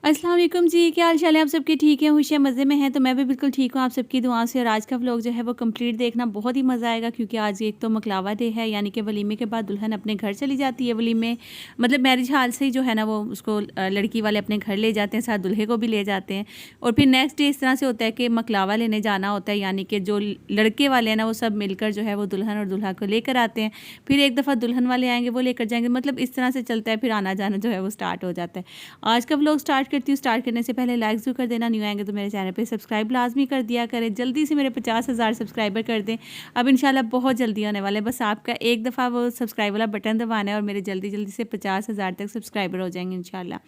अस्सलाम वालेकुम जी, क्या हाल चाल है आप सबके? ठीक है, खुश है, मज़े में हैं? तो मैं भी बिल्कुल ठीक हूँ आप सबकी दुआ से। और आज का व्लॉग जो है वो कंप्लीट देखना, बहुत ही मज़ा आएगा क्योंकि आज एक तो मकलावा डे है, यानी कि वलीमे के बाद दुल्हन अपने घर चली जाती है। वलीमे मतलब मैरिज हाल से ही जो है ना वो उसको लड़की वाले अपने घर ले जाते हैं, साथ दुल्हे को भी ले जाते हैं। और फिर नेक्स्ट डे इस तरह से होता है कि मकलावा लेने जाना होता है, यानी कि जो लड़के वाले हैं ना वो सब मिलकर जो है वो दुल्हन और दुल्हा को लेकर आते हैं। फिर एक दफ़ा दुल्हन वाले आएंगे, वो लेकर जाएंगे, मतलब इस तरह से चलता है। फिर आना जाना जो है वो स्टार्ट हो जाता है। आज का व्लॉग स्टार्ट करती हूँ। स्टार्ट करने से पहले लाइक ज़रूर कर देना, न्यू आएंगे तो मेरे चैनल पे सब्सक्राइब लाजमी कर दिया करें। जल्दी से मेरे 50,000 सब्सक्राइबर कर दें, अब इंशाल्लाह बहुत जल्दी होने वाले। बस आपका एक दफ़ा वो सब्सक्राइब वाला बटन दबाना है और मेरे जल्दी जल्दी से 50,000 तक सब्सक्राइबर हो जाएंगे इंशाल्लाह।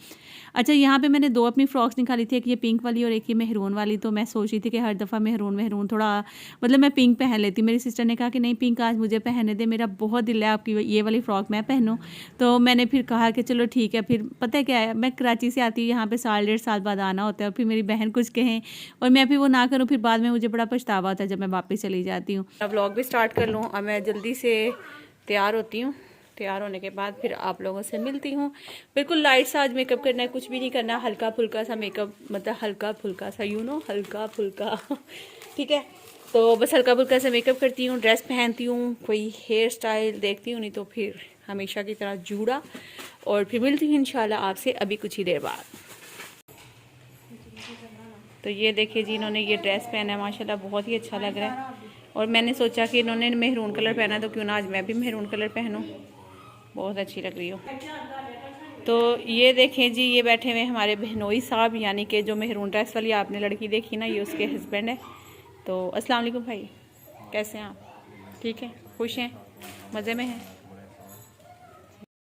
अच्छा, यहाँ पे मैंने दो अपनी फ़्रॉक्स निकाली थी, एक ये पिंक वाली और एक ये मेहरून वाली। तो मैं सोच रही थी कि हर दफ़ा मेहरून मेहरून थोड़ा मतलब मैं पिंक पहन लेती। मेरी सिस्टर ने कहा कि नहीं पिंक आज मुझे पहनने दे, मेरा बहुत दिल है आपकी ये वाली फ़्रॉक मैं पहनूँ। तो मैंने फिर कहा कि चलो ठीक है। फिर पता है क्या है, मैं कराची से आती हूँ, यहाँ पे 1.5 साल बाद आना होता है और फिर मेरी बहन कुछ कहें और मैं फिर वो ना करूँ, फिर बाद में मुझे बड़ा पछतावा होता है जब मैं वापस चली जाती हूँ। अब व्लॉग भी स्टार्ट कर लूँ और मैं जल्दी से तैयार होती हूँ। तैयार होने के बाद फिर आप लोगों से मिलती हूँ। बिल्कुल लाइट सा आज मेकअप करना है, कुछ भी नहीं करना, हल्का फुल्का सा मेकअप, मतलब हल्का फुल्का सा, हल्का फुल्का ठीक है। तो बस हल्का फुल्का सा मेकअप करती हूँ, ड्रेस पहनती हूँ, कोई हेयर स्टाइल देखती हूँ, नहीं तो फिर हमेशा की तरह जूड़ा। और फिर मिलती हूँ इंशाल्लाह आपसे अभी कुछ ही देर बाद। तो ये देखिए जी, इन्होंने ये ड्रेस पहना है, माशाल्लाह बहुत ही अच्छा लग रहा है। और मैंने सोचा कि इन्होंने मेहरून कलर पहना तो क्यों ना आज मैं भी मेहरून कलर पहनूं, बहुत अच्छी लग रही हो। तो ये देखें जी, ये बैठे हुए हमारे बहनोई साहब, यानी कि जो मेहरून ड्रेस वाली आपने लड़की देखी ना, ये उसके हस्बैंड है। तो अस्सलाम वालेकुम भाई, कैसे हैं आप? ठीक हैं, खुश हैं, मज़े में हैं?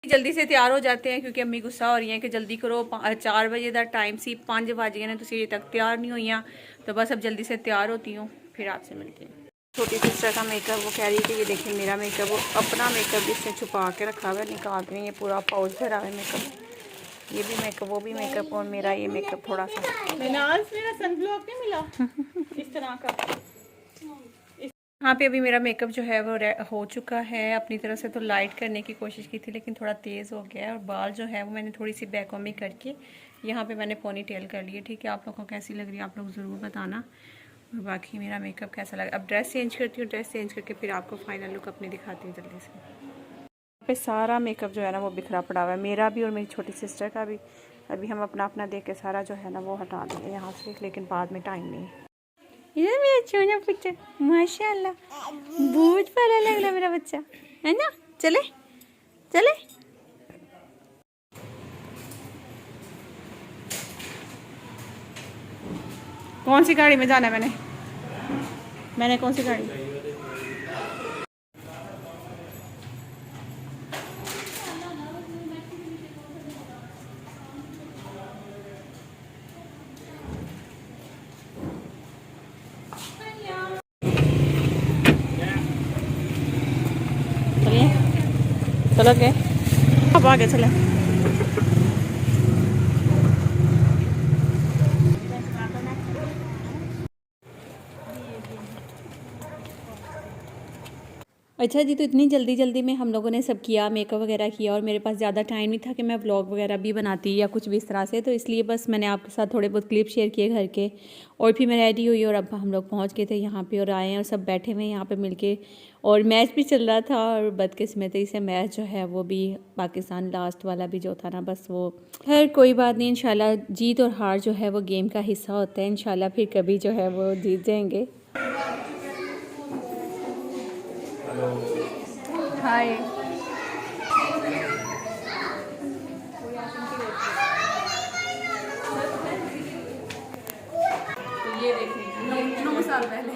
जल्दी से तैयार हो जाते हैं क्योंकि अम्मी गुस्सा हो रही हैं कि जल्दी करो, 4 बजे का टाइम सी, 5 बज गए हैं, तो अजे तक तैयार नहीं हुई। तो बस अब जल्दी से तैयार होती हूँ, फिर आपसे मिलती हूँ। छोटी सिस्टर का मेकअप, वो कह रही है कि ये देखिए मेरा मेकअप, वो अपना मेकअप इसने छुपा के रखा हुआ है, निकाल के ये पूरा पाउच भरा है मेकअप, ये भी मेकअप, वो भी मेकअप, और मेरा ये मेकअप थोड़ा सा। मेरा सनब्लॉक नहीं मिला इस तरह का। यहाँ पे अभी मेरा मेकअप जो है वो हो चुका है अपनी तरफ से। तो लाइट करने की कोशिश की थी लेकिन थोड़ा तेज़ हो गया है। और बाल जो है वो मैंने थोड़ी सी बैकॉमी करके यहाँ पे मैंने पोनी टेल कर लिए। ठीक है, आप लोगों को कैसी लग रही है आप लोग ज़रूर बताना। और बाकी मेरा मेकअप कैसा लगा, अब ड्रेस चेंज करती हूँ, ड्रेस चेंज करके फिर आपको फाइनल लुक अपनी दिखाती हूँ जल्दी से। यहाँ पे सारा मेकअप जो है ना वो बिखरा पड़ा हुआ है, मेरा भी और मेरी छोटी सिस्टर का भी। अभी हम अपना अपना देख के सारा जो है ना वो हटा देंगे यहाँ से, लेकिन बाद में टाइम नहीं है। ये मेरा छोटा बच्चा, माशाल्लाह बहुत प्यारा लग रहा है मेरा बच्चा, है ना? चले चले। कौन सी गाड़ी में जाना है मैंने कौन सी गाड़ी? चलिए चलो गए, अब आगे चले। अच्छा जी, तो इतनी जल्दी जल्दी में हम लोगों ने सब किया, मेकअप वगैरह किया, और मेरे पास ज़्यादा टाइम नहीं था कि मैं व्लॉग वगैरह भी बनाती या कुछ भी इस तरह से। तो इसलिए बस मैंने आपके साथ थोड़े बहुत क्लिप शेयर किए घर के, और फिर मैं रेडी हुई और अब हम लोग पहुंच गए थे यहाँ पे और आए हैं और सब बैठे हुए हैं यहाँ पे मिलके। और मैच भी चल रहा था और बदकिस्मती से मैच जो है वो भी पाकिस्तान लास्ट वाला भी जो था ना, बस वो खैर कोई बात नहीं, इंशाल्लाह जीत और हार जो है वो गेम का हिस्सा होता है। इंशाल्लाह फिर कभी जो है वो जीत जाएंगे। हाय, ये देखिए 9 साल पहले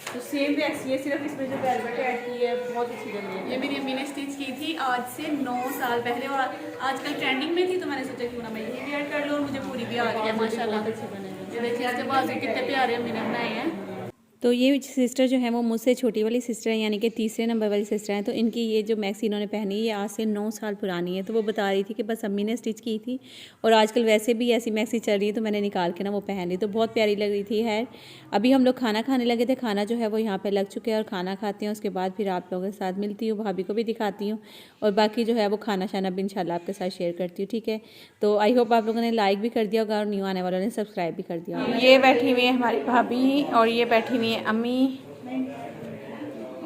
तो सेम वैसी है, सिर्फ इसमें जो वेलवेट ऐड की है बहुत अच्छी लग रही है। ये मेरी अम्मी ने स्टिच की थी आज से 9 साल पहले और आजकल ट्रेंडिंग में थी, तो मैंने सोचा क्यों ना मैं यही भी ऐड कर लूँ और मुझे पूरी भी आ रही है माशाल्लाह। ये देखिए इसके बाजू कितने प्यारे अम्मी ने बनाए हैं। तो ये सिस्टर जो है वो मुझसे छोटी वाली सिस्टर है, यानी कि तीसरे नंबर वाली सिस्टर हैं। तो इनकी ये जो मैक्सी इन्होंने पहनी है ये आज से 9 साल पुरानी है। तो वो बता रही थी कि बस अम्मी ने स्टिच की थी और आजकल वैसे भी ऐसी मैक्सी चल रही है, तो मैंने निकाल के ना वो पहन ली, तो बहुत प्यारी लग रही थी। है अभी हम लोग खाना खाने लगे थे, खाना जो है वो यहाँ पर लग चुके हैं और खाना खाते हैं, उसके बाद फिर आप लोगों के साथ मिलती हूँ, भाभी को भी दिखाती हूँ और बाकी जो है वो खाना शाना भी इंशाल्लाह आपके साथ शेयर करती हूँ। ठीक है, तो आई होप आप लोगों ने लाइक भी कर दिया होगा और न्यू आने वालों ने सब्सक्राइब भी कर दिया होगा। ये बैठी हुई है हमारी भाभी और ये बैठी हुई है अम्मी,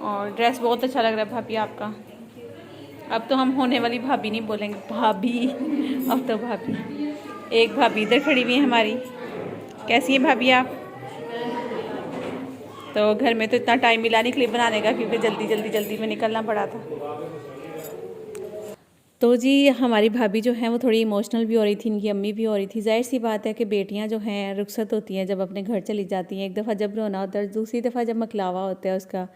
और ड्रेस बहुत अच्छा लग रहा है भाभी आपका। अब तो हम होने वाली भाभी नहीं बोलेंगे, भाभी, अब तो भाभी। एक भाभी इधर खड़ी हुई है हमारी। कैसी है भाभी आप? तो घर में तो इतना टाइम मिला नहीं क्लिप बनाने का, क्योंकि जल्दी में निकलना पड़ा था। तो जी हमारी भाभी जो है वो थोड़ी इमोशनल भी हो रही थी, इनकी अम्मी भी हो रही थी। जाहिर सी बात है कि बेटियां जो हैं रुखसत होती हैं जब अपने घर चली जाती हैं। एक दफ़ा जब रोना होता है, दूसरी दफ़ा जब मकलावा होता है उसका,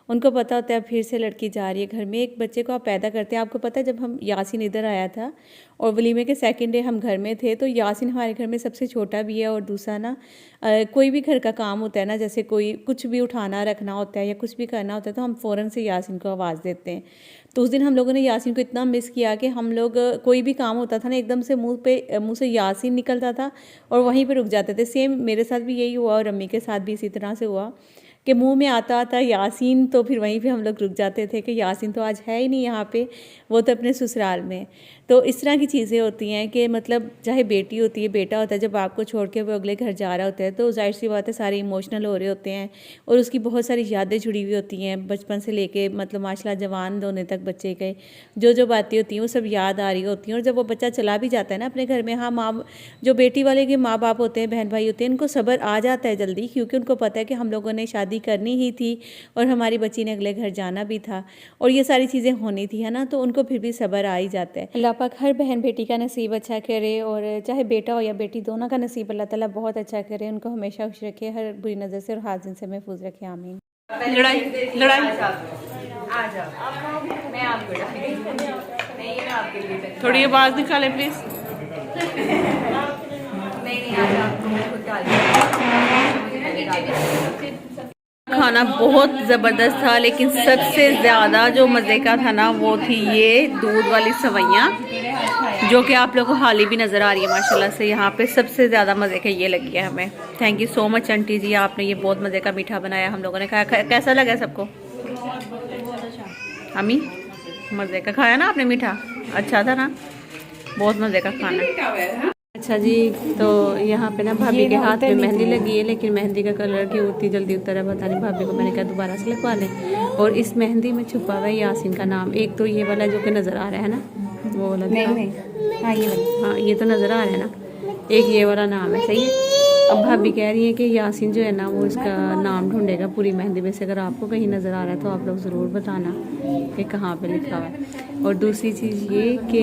उनको पता होता है फिर से लड़की जा रही है घर में। एक बच्चे को आप पैदा करते हैं, आपको पता है जब हम यासिन इधर आया था और वलीमे के सेकंड डे हम घर में थे, तो यासिन हमारे घर में सबसे छोटा भी है और दूसरा ना कोई भी घर का काम होता है ना, जैसे कोई कुछ भी उठाना रखना होता है या कुछ भी करना होता है, तो हम फ़ौरन से यासिन को आवाज़ देते हैं। तो उस दिन हम लोगों ने यासिन को इतना मिस किया कि हम लोग कोई भी काम होता था ना, एकदम से मुंह से यासिन निकलता था और वहीं पे रुक जाते थे। सेम मेरे साथ भी यही हुआ और अम्मी के साथ भी इसी तरह से हुआ कि मुंह में आता यासीन, तो फिर वहीं पे हम लोग रुक जाते थे कि यासीन तो आज है ही नहीं यहाँ पे, वो तो अपने ससुराल में। तो इस तरह की चीज़ें होती हैं कि मतलब चाहे बेटी होती है बेटा होता है, जब आपको छोड़ के वो अगले घर जा रहा होता है तो जाहिर सी बात है सारे इमोशनल हो रहे होते हैं और उसकी बहुत सारी यादें जुड़ी हुई होती हैं बचपन से लेके मतलब माशाल्लाह जवान होने तक बच्चे के जो बातें होती हैं वो सब याद आ रही होती हैं। और जब वो बच्चा चला भी जाता है ना अपने घर में, हाँ माँ जो बेटी वाले के माँ बाप होते हैं, बहन भाई होते हैं, उनको सब्र आ जाता है जल्दी, क्योंकि उनको पता है कि हम लोगों ने शादी करनी ही थी और हमारी बच्ची ने अगले घर जाना भी था और ये सारी चीज़ें होनी थी, है ना। तो उनको फिर भी सब्र आ ही जाता है। अल्लाह पाक हर बहन बेटी का नसीब अच्छा करे और चाहे बेटा हो या बेटी दोनों का नसीब अल्लाह ताला बहुत अच्छा करे, उनको हमेशा खुश रखे, हर बुरी नज़र से और हाजिर से महफूज रखे, आमीन। लड़ाई थोड़ी आवाज़ निकाले प्लीज़। खाना बहुत ज़बरदस्त था, लेकिन सबसे ज़्यादा जो मज़े का था ना वो थी ये दूध वाली सवैयाँ, जो कि आप लोगों को हाली भी नज़र आ रही है माशाल्लाह से। यहाँ पे सबसे ज़्यादा मज़े का ये लगी है हमें। Thank you so much aunty ji, आपने ये बहुत मज़े का मीठा बनाया, हम लोगों ने खाया। कैसा लगा सबको? अम्मी मज़े का खाया ना आपने मीठा? अच्छा था ना, बहुत मज़े का खाना। अच्छा जी, तो यहाँ पे ना भाभी के हाथ में मेहंदी लगी है, लेकिन मेहंदी का कलर क्यों उतनी जल्दी उतर है पता नहीं। भाभी को मैंने कहा दोबारा से लगवा लें। और इस मेहंदी में छुपा हुआ है यासिन का नाम। एक तो ये वाला जो कि नज़र आ रहा है ना, वो वाला नहीं, हाँ ये तो नज़र आ रहा है ना, एक ये वाला नाम है, सही है। अब भाभी कह रही है कि यासिन जो है ना वो इसका नाम ढूंढेगा पूरी मेहंदी में से। अगर आपको कहीं नज़र आ रहा है तो आप लोग ज़रूर बताना कि कहाँ पे लिखा हुआ है। और दूसरी चीज़ ये कि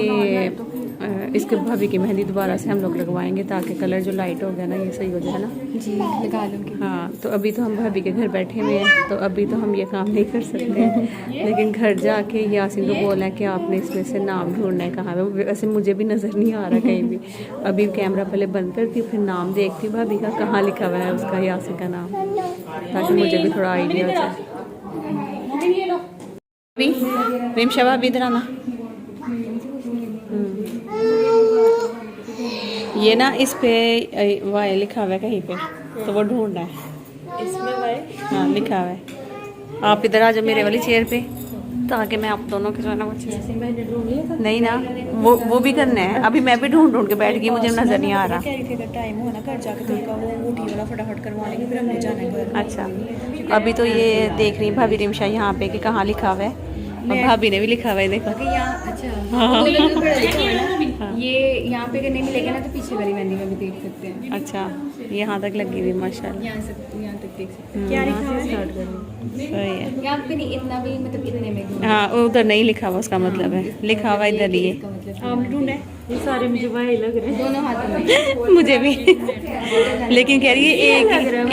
इसके भाभी की मेहंदी दोबारा से हम लोग लगवाएंगे ताकि कलर जो लाइट हो गया ना ये सही हो जाए ना जी, लगा लूँगी। हाँ, तो अभी तो हम भाभी के घर बैठे हुए हैं, तो अभी तो हम ये काम नहीं कर सकते हैं, लेकिन घर जाके यासिन को बोला है कि आपने इसमें से नाम ढूंढना है कहाँ पे। वैसे मुझे भी नज़र नहीं आ रहा कहीं भी। अभी कैमरा पहले बंद करती हूँ, फिर नाम देखती हूँ भाभी का कहाँ लिखा हुआ है उसका यासिन का नाम, ताकि मुझे भी थोड़ा आइडिया हो जाए। रिमशा भाभी इधर आना। ये ना इस पे वाई लिखा हुआ है कहीं पे, तो वो ढूंढना है। इसमें वाई? हाँ लिखा हुआ है। आप इधर आ जाओ मेरे वाली चेयर पे, ताकि मैं आप दोनों के जो है ना नहीं ना, वो भी करना है। अभी मैं भी ढूंढ के बैठ गई, मुझे नजर नहीं आ रहा। टाइम हो ना घर जाके तो वो ऊटी वाला फटाफट करवा लेंगे, फिर हमने जाना है। अच्छा, अभी तो ये देख रही भाभी रिमशा यहाँ पे कि कहाँ लिखा हुआ है, और भाभी ने भी लिखा हुआ है देखो। अच्छा ये यहाँ पे नहीं मिलेगा ना, तो पीछे वाली मेहंदी में भी देख सकते हैं। अच्छा, यहाँ तक लगी हुई माशाल्लाह, यहाँ तक देख सकते हैं। क्या स्टार्ट करूँ? सही है, यहाँ पे नहीं इतना भी, मतलब इतने में। हाँ उधर नहीं लिखा हुआ, उसका मतलब है लिखा हुआ इधर ही है। आपने ढूंढा है? ये सारे मुझे वाई लग रहे हैं दोनों हाथों में। मुझे भी लेकिन कह रही है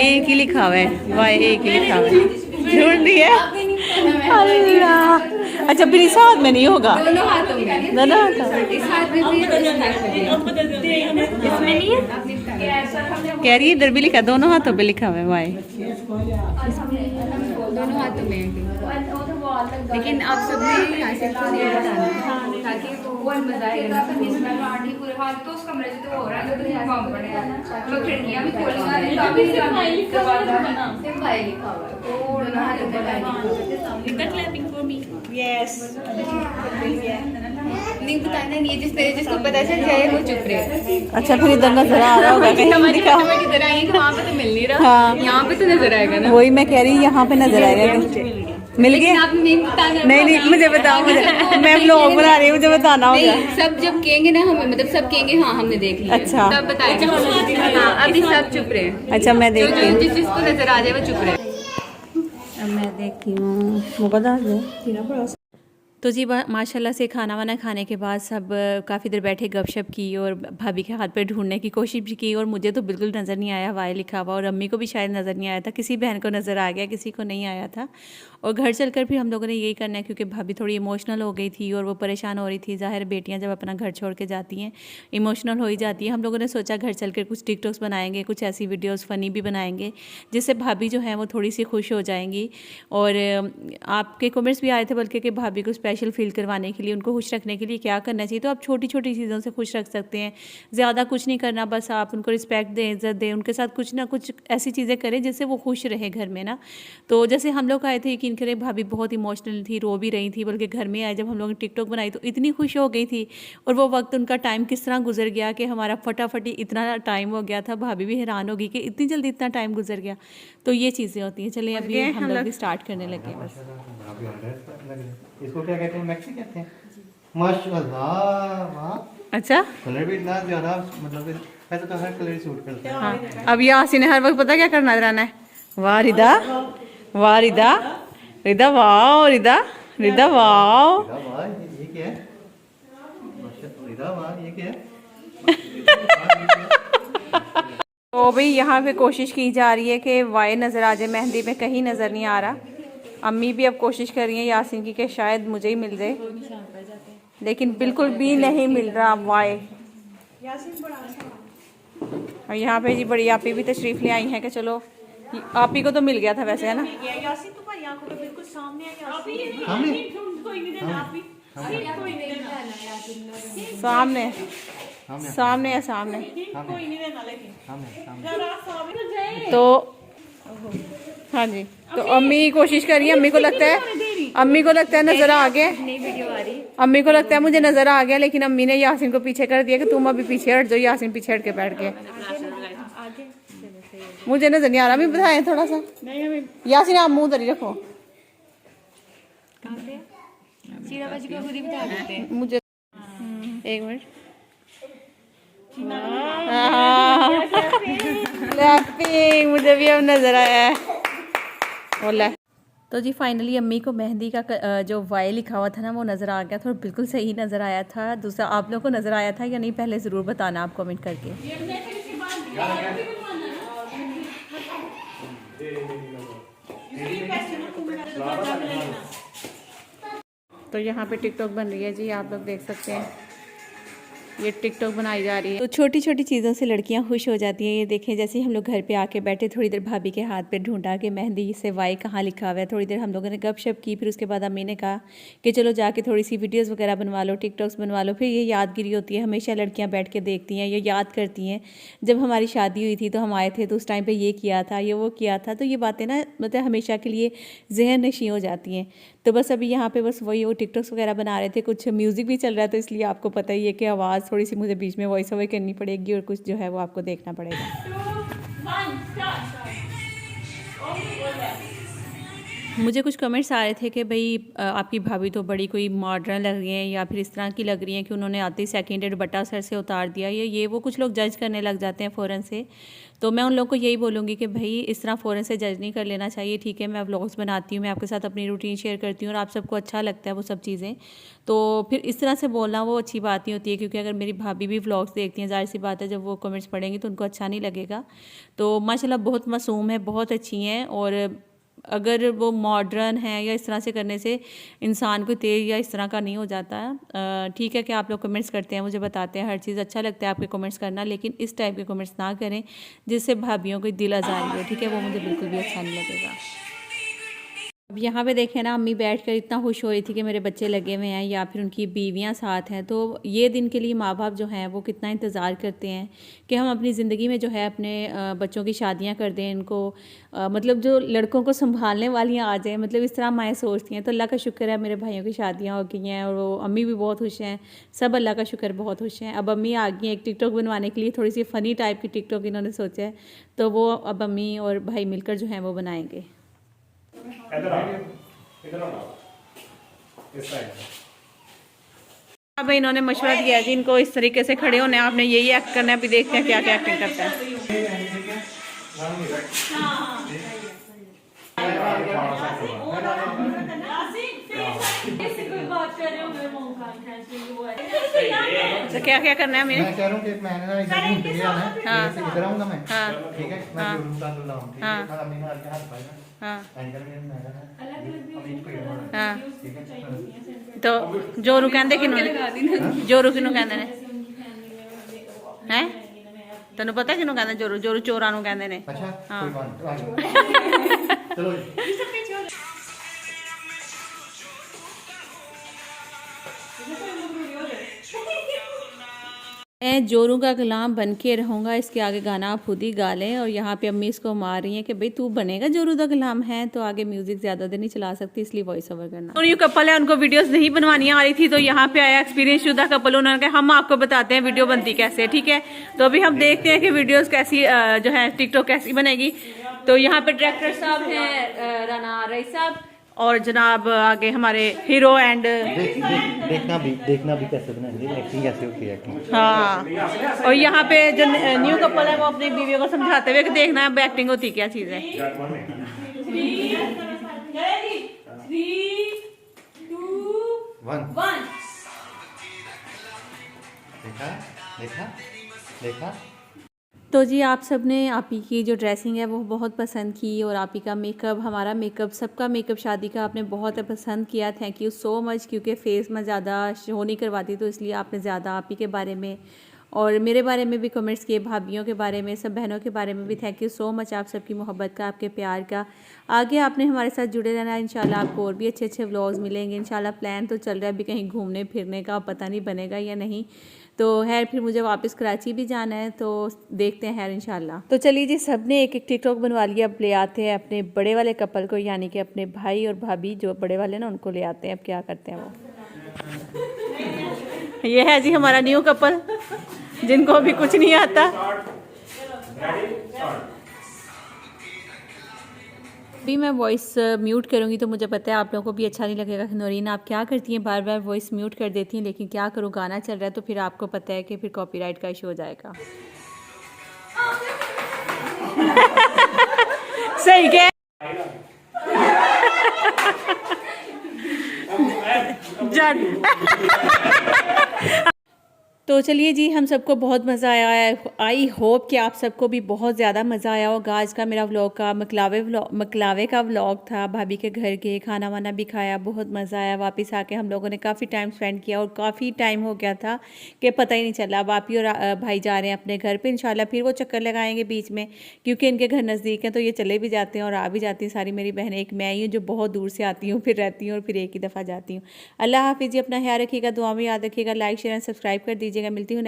एक ही लिखा हुआ है, वाई एक ही लिखा हुआ है। ढूंढ लिया? अल्लाह, अच्छा फिर इस हाथ में नहीं होगा? दोनों हाथों में, दोनों हाथों में। इस हाथ में भी इसमें नहीं है। कह रही है इधर भी लिखा, दोनों हाथों पे लिखा हुआ है वाई। दोनों हाथों में, लेकिन आप सबने यहाँ से कुछ नहीं बताना ताकि वो मजा आएगा पूरे हाथ तो उस कमरे से तो हो रहा है तो काम पड़े हैं तो खिड़कियाँ भी खोली नहीं बताना नहीं है जिसको पता चल जाए वो चुप रहे। अच्छा फिर इधर नजर आ रहा होगा कहीं हमारी किधर आएंगे वहाँ पे तो मिल नहीं रहा, हाँ यहाँ पे तो नजर आएगा ना। वही मैं कह रही हूँ यहाँ पे नजर आएगा मिल गया। आप नहीं बताना, नहीं मुझे बताओ, मुझे मैं व्लॉग बना रही हूँ, मुझे बताना होगा। सब जब कहेंगे ना हमें, मतलब सब कहेंगे हाँ हमने देख लिया, अच्छा तब बताएंगे। हाँ अभी सब चुप रहे। अच्छा मैं देखती हूँ, जिस जिसको नजर आ जाए वो चुप रहे। अब मैं देखती हूँ मुकद्दर तो जी माशाल्लाह से खाना वाना खाने के बाद सब काफ़ी देर बैठे गपशप की और भाभी के हाथ पे ढूंढने की कोशिश भी की और मुझे तो बिल्कुल नज़र नहीं आया वाई लिखा हुआ और अम्मी को भी शायद नज़र नहीं आया था, किसी बहन को नज़र आ गया, किसी को नहीं आया था। और घर चलकर भी हम लोगों ने यही करना है क्योंकि भाभी थोड़ी इमोशनल हो गई थी और वो परेशान हो रही थी। ज़ाहिर बेटियाँ जब अपना घर छोड़ के जाती हैं इमोशनल हो ही जाती है। हम लोगों ने सोचा घर चल कर कुछ टिकटॉक्स बनाएंगे, कुछ ऐसी वीडियोज़ फ़नी भी बनाएंगे जिससे भाभी जो है वो थोड़ी सी खुश हो जाएंगी। और आपके कमेंट्स भी आए थे बल्कि कि भाभी को स्पेशल फील करवाने के लिए, उनको खुश रखने के लिए क्या करना चाहिए। तो आप छोटी छोटी चीज़ों से खुश रख सकते हैं, ज़्यादा कुछ नहीं करना, बस आप उनको रिस्पेक्ट दें, इज़्ज़त दें, उनके साथ कुछ ना कुछ ऐसी चीज़ें करें जिससे वो खुश रहे घर में ना। तो जैसे हम लोग आए थे, यकीन करें भाभी बहुत इमोशनल थी, रो भी रही थी, बल्कि घर में आए जब हम लोगों ने टिकटॉक बनाई तो इतनी खुश हो गई थी। और वो वक्त उनका टाइम किस तरह गुजर गया कि हमारा फटाफट इतना टाइम हो गया था, भाभी भी हैरान होगी कि इतनी जल्दी इतना टाइम गुजर गया। तो ये चीज़ें होती हैं। चलिए अभी हम लोग भी स्टार्ट करने लगे बस। इसको क्या कहते हैं, मैक्सी कहते हैं। माशाल्लाह वाह, अच्छा कलर भी इतना ज्यादा, मतलब ऐसा तो हर कलर सूट करता है। हाँ अब यासी ने हर वक्त पता क्या करना रहना है, वाह रिदा, वाह रिदा, रिदा वाह, रिदा रिदा वाह, रिदा वाह ये क्या है, माशाल्लाह रिदा वाह ये क्या है। तो भाई यहाँ पे कोशिश की जा रही है कि वाई नज़र आ जाए, मेहंदी में कहीं नज़र नहीं आ रहा। अम्मी भी अब कोशिश कर रही हैं यासीन की कि शायद मुझे ही मिल जाए, लेकिन बिल्कुल भी नहीं मिल रहा वाई। और यहाँ पे जी बड़ी आपी भी तशरीफ़ ले आई हैं कि चलो, आपी को तो मिल गया था वैसे, है ना। सामने सामने है सामने। तो हाँ जी, तो अम्मी कोशिश कर रही है, अम्मी को लगता है नजर आ गया, अम्मी को लगता है मुझे नजर आ गया, लेकिन अम्मी ने यासीन को पीछे कर दिया कि तुम अभी पीछे हट जाओ। यासीन पीछे हट के बैठ गए, मुझे नजर नहीं आ रहा। अम्मी बताएं थोड़ा सा, यासीन आप मुंह उधर ही रखो, मुझे एक मिनट। मुझे भी अब नजर आया है बोला। तो जी फाइनली अम्मी को मेहंदी का जो वाई लिखा हुआ था ना वो नज़र आ गया था और बिल्कुल सही नज़र आया था। दूसरा आप लोगों को नज़र आया था या नहीं पहले ज़रूर बताना आप कमेंट करके। तो यहाँ पे टिकटॉक बन रही है जी, आप लोग देख सकते हैं, ये टिकटॉक बनाई जा रही है। तो छोटी छोटी चीज़ों से लड़कियां खुश हो जाती हैं। ये देखें, जैसे हम लोग घर पे आके बैठे, थोड़ी देर भाभी के हाथ पे ढूंढा कि मेहंदी से वाई कहाँ लिखा हुआ है। थोड़ी देर हम लोगों ने गपशप की, फिर उसके बाद अम्मी ने कहा कि चलो जाके थोड़ी सी वीडियोज़ वगैरह बनवा लो, टिकटॉक्स बनवा लो। फिर ये यादगिरी होती है, हमेशा लड़कियाँ बैठ के देखती हैं, ये याद करती हैं जब हमारी शादी हुई थी तो हम आए थे तो उस टाइम पर ये किया था, ये वो किया था। तो ये बातें ना मतलब हमेशा के लिए जहन नशीं हो जाती हैं। तो बस अभी यहाँ पे बस वही वो टिकटॉक्स वगैरह बना रहे थे, कुछ म्यूज़िक भी चल रहा था, इसलिए आपको पता ही है कि आवाज़ थोड़ी सी मुझे बीच में वॉइस ओवर करनी पड़ेगी और कुछ जो है वो आपको देखना पड़ेगा। मुझे कुछ कमेंट्स आ रहे थे कि भाई आपकी भाभी तो बड़ी कोई मॉडर्न लग रही हैं या फिर इस तरह की लग रही हैं कि उन्होंने आते ही सेकेंड हैंड बटा सर से उतार दिया, ये वो कुछ लोग जज करने लग जाते हैं फ़ौरन से। तो मैं उन लोगों को यही बोलूँगी कि भाई इस तरह फ़ौरन से जज नहीं कर लेना चाहिए। ठीक है, मैं व्लॉग्स बनाती हूँ, मैं आपके साथ अपनी रूटीन शेयर करती हूँ और आप सबको अच्छा लगता है वो सब चीज़ें, तो फिर इस तरह से बोलना वो अच्छी बात नहीं होती है। क्योंकि अगर मेरी भाभी भी व्लॉग्स देखती हैं, ज़ाहिर सी बात है जब वो कमेंट्स पढ़ेंगी तो उनको अच्छा नहीं लगेगा। तो माशाल्लाह बहुत मासूम है, बहुत अच्छी हैं और अगर वो मॉडर्न है या इस तरह से करने से इंसान को तेज या इस तरह का नहीं हो जाता। ठीक है कि आप लोग कमेंट्स करते हैं, मुझे बताते हैं, हर चीज़ अच्छा लगता है आपके कमेंट्स करना, लेकिन इस टाइप के कमेंट्स ना करें जिससे भाभीियों को दिल आज़ारी हो। ठीक है, वो मुझे बिल्कुल भी अच्छा नहीं लगेगा। अब यहाँ पे देखें ना, अम्मी बैठकर इतना खुश हो रही थी कि मेरे बच्चे लगे हुए हैं या फिर उनकी बीवियाँ साथ हैं। तो ये दिन के लिए माँ बाप जो हैं वो कितना इंतज़ार करते हैं कि हम अपनी ज़िंदगी में जो है अपने बच्चों की शादियाँ कर दें, इनको मतलब जो लड़कों को संभालने वालियाँ आ जाएँ, मतलब इस तरह माएँ सोचती हैं। तो अल्लाह का शुक्र है मेरे भाइयों की शादियाँ हो गई हैं और वो अम्मी भी बहुत खुश हैं, सब अल्लाह का शुक्र बहुत खुश हैं। अब अम्मी आ गई हैं एक टिकटॉक बनवाने के लिए, थोड़ी सी फ़नी टाइप की टिकटॉक इन्होंने सोचा है, तो वो अब अम्मी और भाई मिलकर जो हैं वो बनाएंगे। अब इन्होंने मशवरा दिया है जी इनको इस तरीके से खड़े होने, आपने यही एक्ट करना है। अभी देखते हैं क्या क्या एक्टिंग करता है। तो क्या क्या करना है मैं कह रहा हूँ कि मैंने ना इधर घूम के आना है, हाँ। ऐसे इधर आऊंगा मैं। हाँ। ठीक है, मैं हाँ। जरूर उतार दूंगा, ठीक है। हाँ। मैं अम्मी ने आके हाथ पाया ना, हाँ एंकर में मैं ना अभी इसको ये होना है, हाँ। ठीक है। तो जोरू कहते किनू ने, जोरू किनू कहते ने हैं, तेन पता किनू कहते जोरू? जोरू चोरां नू कहते ने। अच्छा, हाँ। कोई बात नहीं, चलो जी। मैं जोरू का गुलाम बन के रहूँगा, इसके आगे गाना आप खुद ही गा लें। और यहाँ पे अम्मी इसको मार रही हैं कि भाई तू बनेगा जोरू का गुलाम है, तो आगे म्यूजिक ज़्यादा देर नहीं चला सकती, इसलिए वॉइस ओवर करना। और ये कपल है, उनको वीडियोस नहीं बनवानी आ रही थी, तो यहाँ पे आया एक्सपीरियंस शुदा कपल, उन्होंने कहा हम आपको बताते हैं वीडियो बनती कैसे है। ठीक है, तो अभी हम देखते हैं कि वीडियोज़ कैसी जो है टिकटॉक कैसी बनेगी। तो यहाँ पे डायरेक्टर साहब हैं राना रईस साहब, और जनाब आगे हमारे हीरो एंड देखना भी कैसे बनाएंगे, एक्टिंग कैसे होती है एक्टिंग। हाँ, और यहाँ पे जो न्यू कपल है वो अपनी बीवियों को समझाते हुए कि देखना है एक्टिंग होती क्या चीज़ है। 3, 2, 1। देखा। तो जी आप सब ने आपी की जो ड्रेसिंग है वो बहुत पसंद की, और आपी का मेकअप, हमारा मेकअप, सबका मेकअप शादी का आपने बहुत पसंद किया। थैंक यू सो मच, क्योंकि फेस में ज़्यादा शो नहीं करवाती, तो इसलिए आपने ज़्यादा आपी के बारे में और मेरे बारे में भी कमेंट्स किए, भाभीियों के बारे में, सब बहनों के बारे में भी। थैंक यू सो मच आप सबकी मोहब्बत का, आपके प्यार का। आगे आपने हमारे साथ जुड़े रहना है, इंशाल्लाह आपको और भी अच्छे अच्छे व्लॉग्स मिलेंगे इंशाल्लाह। प्लान तो चल रहा है अभी कहीं घूमने फिरने का, पता नहीं बनेगा या नहीं। तो खैर फिर मुझे वापस कराची भी जाना है, तो देखते हैं खैर इंशाल्लाह। तो चलिए जी, सब ने एक एक टिकटॉक बनवा लिया। अब ले आते हैं अपने बड़े वाले कपल को, यानी कि अपने भाई और भाभी जो बड़े वाले ना, उनको ले आते हैं। अब क्या करते हैं वो। ये है जी हमारा न्यू कपल, जिनको अभी कुछ नहीं आता। भी मैं वॉइस म्यूट करूँगी तो मुझे पता है आप लोगों को भी अच्छा नहीं लगेगा। नौरीन आप क्या करती हैं, बार बार वॉइस म्यूट कर देती हैं, लेकिन क्या करूँ, गाना चल रहा है तो फिर आपको पता है कि फिर कॉपीराइट का इशू हो जाएगा। सही कह तो चलिए जी, हम सबको बहुत मज़ा आया है। आई होप कि आप सबको भी बहुत ज़्यादा मज़ा आया होगा। आज का मेरा व्लॉग का मकलावे का व्लॉग था। भाभी के घर के खाना वाना भी खाया, बहुत मज़ा आया। वापस आके हम लोगों ने काफ़ी टाइम स्पेंड किया और काफ़ी टाइम हो गया था कि पता ही नहीं चला। अब आप ही और भाई जा रहे हैं अपने घर पे, इंशाल्लाह फिर वो चक्कर लगाएंगे बीच में, क्योंकि इनके घर नज़दीक हैं तो ये चले भी जाते हैं और आ भी जाती हैं सारी मेरी बहनें। एक मैं ही हूँ जो बहुत दूर से आती हूँ, फिर रहती हूँ और फिर एक ही दफ़ा जाती हूँ। अल्लाह हाफिज़ जी, अपना ख्याल रखिएगा, दुआ में याद रखिएगा, लाइक शेयर एंड सब्सक्राइब कर दीजिएगा। मिलती हूँ